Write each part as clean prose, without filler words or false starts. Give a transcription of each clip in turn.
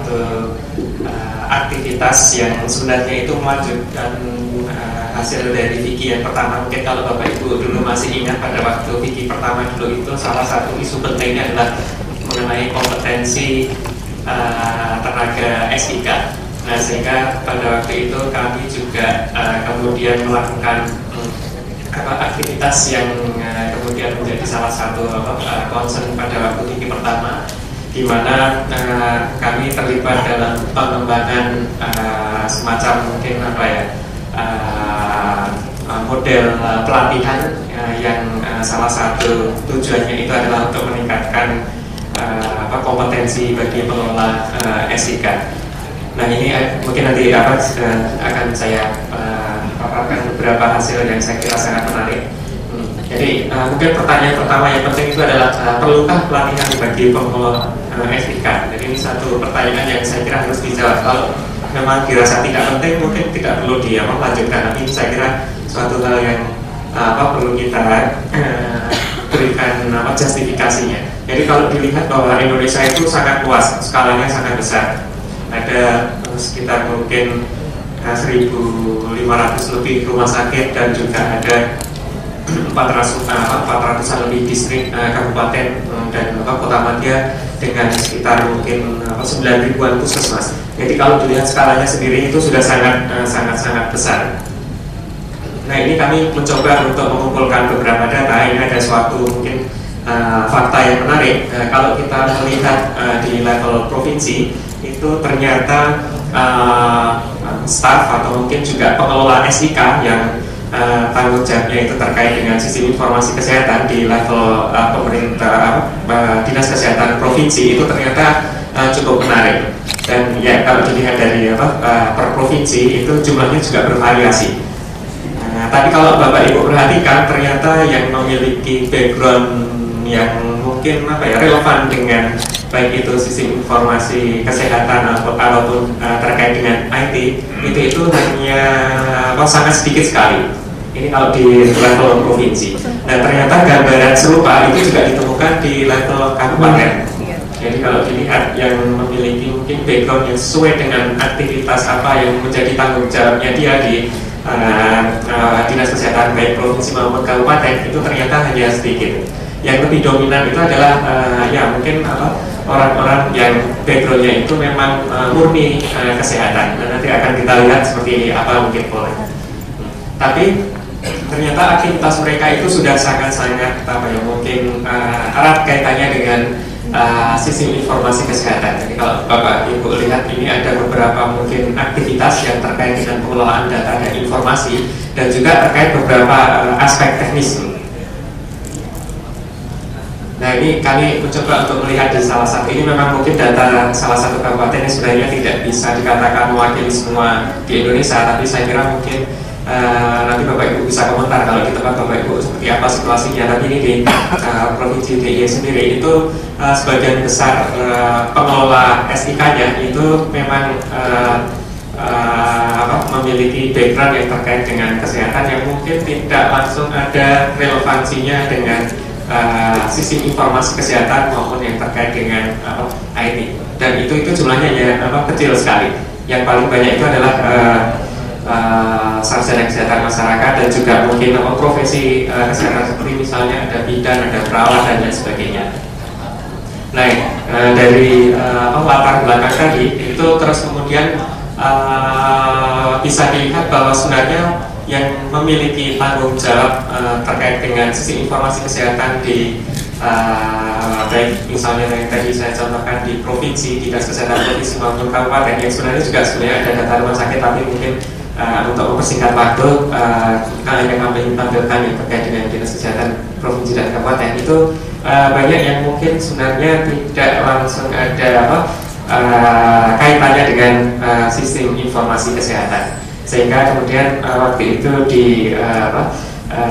satu aktivitas yang sebenarnya itu melanjutkan hasil dari Wiki yang pertama. Mungkin kalau Bapak Ibu dulu masih ingat pada waktu Wiki pertama dulu itu salah satu isu pentingnya adalah mengenai kompetensi tenaga SIK. Nah, sehingga pada waktu itu kami juga kemudian melakukan aktivitas yang kemudian menjadi salah satu concern pada waktu Wiki pertama, di mana kami terlibat dalam pengembangan semacam mungkin model pelatihan yang salah satu tujuannya itu adalah untuk meningkatkan kompetensi bagi pengelola SIK. Nah, ini mungkin nanti akan saya paparkan beberapa hasil yang saya kira sangat menarik. Jadi mungkin pertanyaan pertama yang penting itu adalah perlukah pelatihan bagi pengelola SIK? Jadi ini satu pertanyaan yang saya kira harus dijawab. Kalau memang dirasa tidak penting, mungkin tidak perlu dilanjutkan. Tapi saya kira suatu hal yang perlu kita berikan justifikasinya. Jadi kalau dilihat bahwa Indonesia itu sangat luas, skalanya sangat besar. Ada sekitar mungkin 1.500 lebih rumah sakit dan juga ada 400-an lebih distrik kabupaten dan kota madya dengan sekitar mungkin 9.000-an puskesmas. Jadi kalau dilihat skalanya sendiri itu sudah sangat besar. Nah, ini kami mencoba untuk mengumpulkan beberapa data. Ini ada suatu mungkin fakta yang menarik. Kalau kita melihat di level provinsi itu ternyata staf atau mungkin juga pengelola SIK yang tanggung jawabnya itu terkait dengan sistem informasi kesehatan di level pemerintah dinas kesehatan provinsi itu ternyata cukup menarik. Dan ya, kalau dilihat dari per provinsi itu jumlahnya juga bervariasi. Tapi kalau Bapak Ibu perhatikan, ternyata yang memiliki background yang mungkin relevan dengan baik itu sistem informasi kesehatan ataupun terkait dengan IT itu hanya sangat sedikit sekali. Ini kalau di level provinsi. Nah, ternyata gambaran serupa itu juga ditemukan di level kabupaten. Jadi kalau dilihat yang memiliki mungkin background yang sesuai dengan aktivitas apa yang menjadi tanggung jawabnya dia di dinas kesehatan baik provinsi maupun kabupaten itu ternyata hanya sedikit. Yang lebih dominan itu adalah mungkin orang-orang yang backgroundnya itu memang murni kesehatan. Dan nanti akan kita lihat seperti apa mungkin boleh. Tapi ternyata aktivitas mereka itu sudah sangat-sangat mungkin erat kaitannya dengan sistem informasi kesehatan. Jadi kalau Bapak Ibu lihat ini ada beberapa mungkin aktivitas yang terkait dengan pengelolaan data dan informasi dan juga terkait beberapa aspek teknis. Nah, ini kami mencoba untuk melihat di salah satu, ini memang mungkin data salah satu kabupaten yang sebenarnya tidak bisa dikatakan mewakili semua di Indonesia, tapi saya kira mungkin nanti Bapak Ibu bisa komentar kalau di tempat Bapak Ibu seperti apa situasinya. Tapi ini di Provinsi DIY sendiri itu sebagian besar pengelola SIK-nya itu memang memiliki background yang terkait dengan kesehatan yang mungkin tidak langsung ada relevansinya dengan sistem informasi kesehatan maupun yang terkait dengan IT. Dan itu jumlahnya kecil sekali. Yang paling banyak itu adalah sarjana kesehatan masyarakat dan juga mungkin profesi kesehatan seperti misalnya ada bidan, ada perawat dan lain sebagainya. Nah, dari latar belakang tadi itu terus kemudian bisa dilihat bahwa sebenarnya yang memiliki tanggung jawab terkait dengan sistem informasi kesehatan di baik misalnya yang tadi saya contohkan di provinsi, dinas kesehatan provinsi maupun kabupaten yang sebenarnya ada data rumah sakit, tapi mungkin untuk mempersingkat waktu yang kami tampilkan yang terkait dengan dinas kesehatan provinsi dan kabupaten itu banyak yang mungkin sebenarnya tidak langsung ada kaitannya dengan sistem informasi kesehatan, sehingga kemudian waktu itu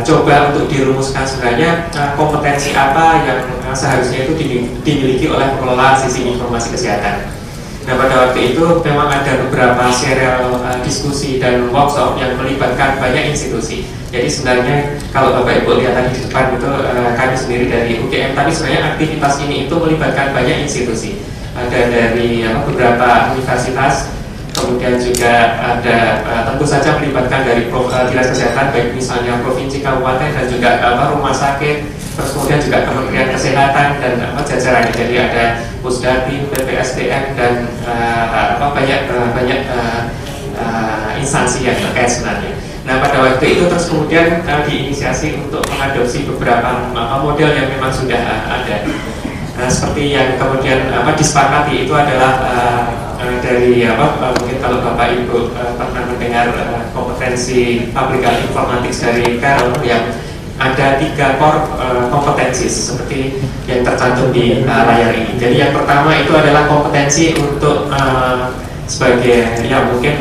coba untuk dirumuskan sebenarnya kompetensi apa yang seharusnya itu dimiliki oleh pengelola sistem informasi kesehatan. Nah, pada waktu itu memang ada beberapa serial diskusi dan workshop yang melibatkan banyak institusi. Jadi sebenarnya kalau Bapak Ibu lihat tadi di depan itu kami sendiri dari UGM, tapi sebenarnya aktivitas ini itu melibatkan banyak institusi. ada dari beberapa universitas, kemudian juga ada tentu saja melibatkan dari dinas kesehatan, baik misalnya provinsi, kabupaten, dan juga rumah sakit, terus kemudian juga Kementerian Kesehatan dan jajarannya. Jadi ada Pusdatin, BPSDM, dan banyak instansi yang terkait sebenarnya. Nah, pada waktu itu terus kemudian diinisiasi untuk mengadopsi beberapa model yang memang sudah ada. Seperti yang kemudian disepakati itu adalah dari mungkin kalau Bapak Ibu pernah mendengar kompetensi aplikasi informatik dari Carroll yang ada 3 core kompetensi seperti yang tercantum di layar ini. Jadi yang pertama itu adalah kompetensi untuk sebagai mungkin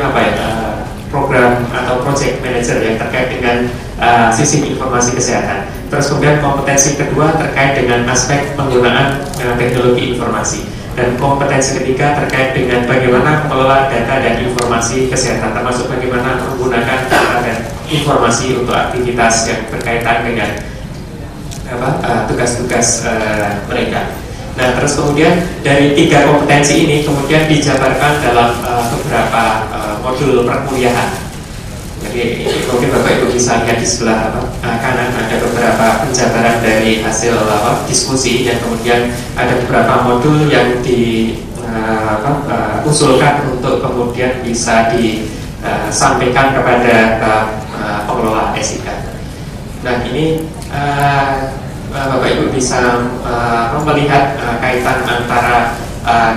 program atau project manager yang terkait dengan sistem informasi kesehatan. Terus kemudian kompetensi kedua terkait dengan aspek penggunaan teknologi informasi, dan kompetensi ketiga terkait dengan bagaimana mengelola data dan informasi kesehatan, termasuk bagaimana menggunakan data dan informasi untuk aktivitas yang berkaitan dengan tugas-tugas mereka. Nah, terus kemudian dari 3 kompetensi ini kemudian dijabarkan dalam beberapa modul perkuliahan. Jadi mungkin Bapak Ibu bisa lihat di sebelah kanan ada beberapa penjabaran dari hasil diskusi, dan kemudian ada beberapa modul yang diusulkan untuk kemudian bisa disampaikan kepada pengelola SIK. Nah, ini Bapak Ibu bisa melihat kaitan antara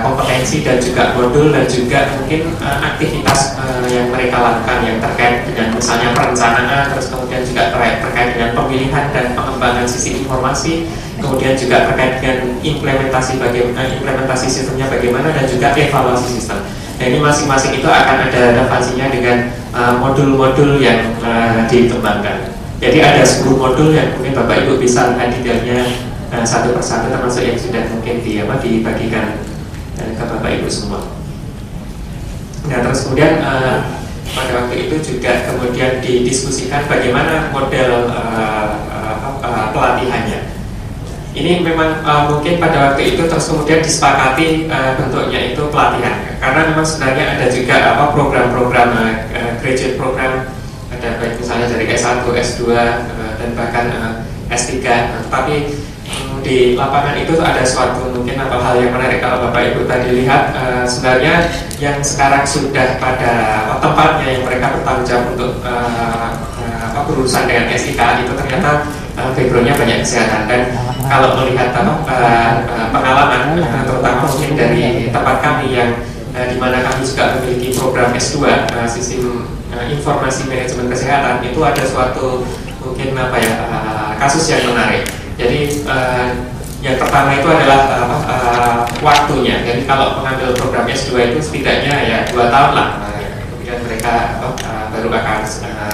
kompetensi dan juga modul, dan juga mungkin aktivitas yang mereka lakukan yang terkait dengan misalnya perencanaan, terus kemudian juga terkait dengan pemilihan dan pengembangan sistem informasi, kemudian juga terkait dengan implementasi sistemnya bagaimana, dan juga evaluasi sistem. Nah, ini masing-masing itu akan ada relevansinya dengan modul-modul yang dikembangkan. Jadi ada 10 modul yang mungkin Bapak Ibu bisa lihat detailnya satu persatu, termasuk yang sudah mungkin dibagikan ke Bapak Ibu semua. Nah, terus kemudian pada waktu itu juga kemudian didiskusikan bagaimana model pelatihannya. Ini memang mungkin pada waktu itu terus kemudian disepakati bentuknya itu pelatihan, karena memang sebenarnya ada juga program-program graduate program, ada baik misalnya dari S1, S2, dan bahkan S3, tapi di lapangan itu ada suatu mungkin hal yang menarik. Kalau Bapak Ibu tadi lihat, sebenarnya yang sekarang sudah pada tempatnya yang mereka bertanggung jawab untuk berurusan dengan SIK itu ternyata backgroundnya banyak kesehatan. Dan kalau melihat pengalaman terutama mungkin dari tempat kami yang di mana kami juga memiliki program S2 sistem informasi manajemen kesehatan, itu ada suatu mungkin kasus yang menarik. Jadi yang pertama itu adalah waktunya. Jadi kalau mengambil program S2 itu setidaknya ya 2 tahun lah, kemudian mereka baru akan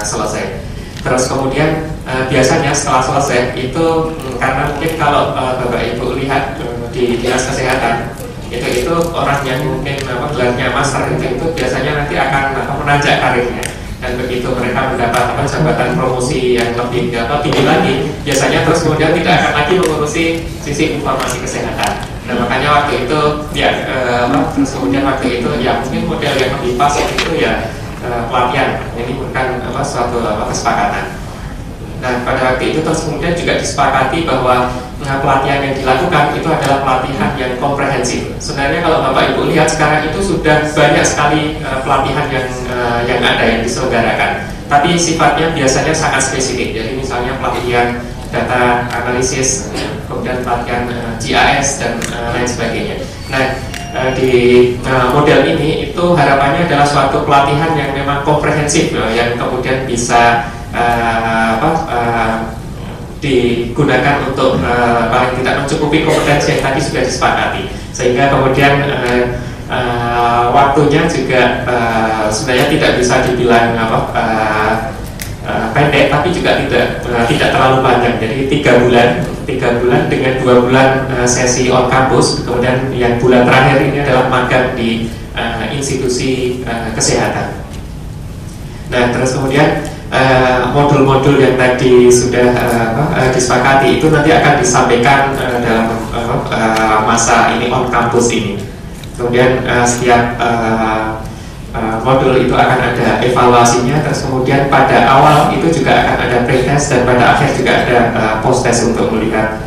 selesai. Terus kemudian biasanya setelah selesai itu karena mungkin kalau Bapak Ibu lihat di dinas kesehatan itu orang yang mungkin gelarnya master itu biasanya nanti akan menanjak karirnya. Dan begitu mereka mendapat jabatan promosi yang lebih tinggi lagi, biasanya terus kemudian tidak akan lagi mengurusi sisi informasi kesehatan. Dan makanya waktu itu terus kemudian waktu itu mungkin model yang lebih pas itu pelatihan. Ini bukan suatu kesepakatan. Nah, pada waktu itu terus kemudian juga disepakati bahwa pelatihan yang dilakukan itu adalah pelatihan yang komprehensif. Sebenarnya kalau Bapak Ibu lihat sekarang itu sudah banyak sekali pelatihan yang ada yang diselenggarakan, tapi sifatnya biasanya sangat spesifik. Jadi misalnya pelatihan data analisis, kemudian pelatihan GIS dan lain sebagainya. Nah, di model ini itu harapannya adalah suatu pelatihan yang memang komprehensif, yang kemudian bisa digunakan untuk paling tidak mencukupi kompetensi yang tadi sudah disepakati, sehingga kemudian waktunya juga sebenarnya tidak bisa dibilang pendek, tapi juga tidak terlalu panjang. Jadi 3 bulan dengan 2 bulan sesi on campus, kemudian yang bulan terakhir ini adalah magang di institusi kesehatan. Nah, terus kemudian modul-modul yang tadi sudah disepakati itu nanti akan disampaikan dalam masa ini on campus ini. Kemudian setiap modul itu akan ada evaluasinya, terus kemudian pada awal itu juga akan ada pre-test dan pada akhir juga ada post-test untuk melihat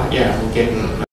ya mungkin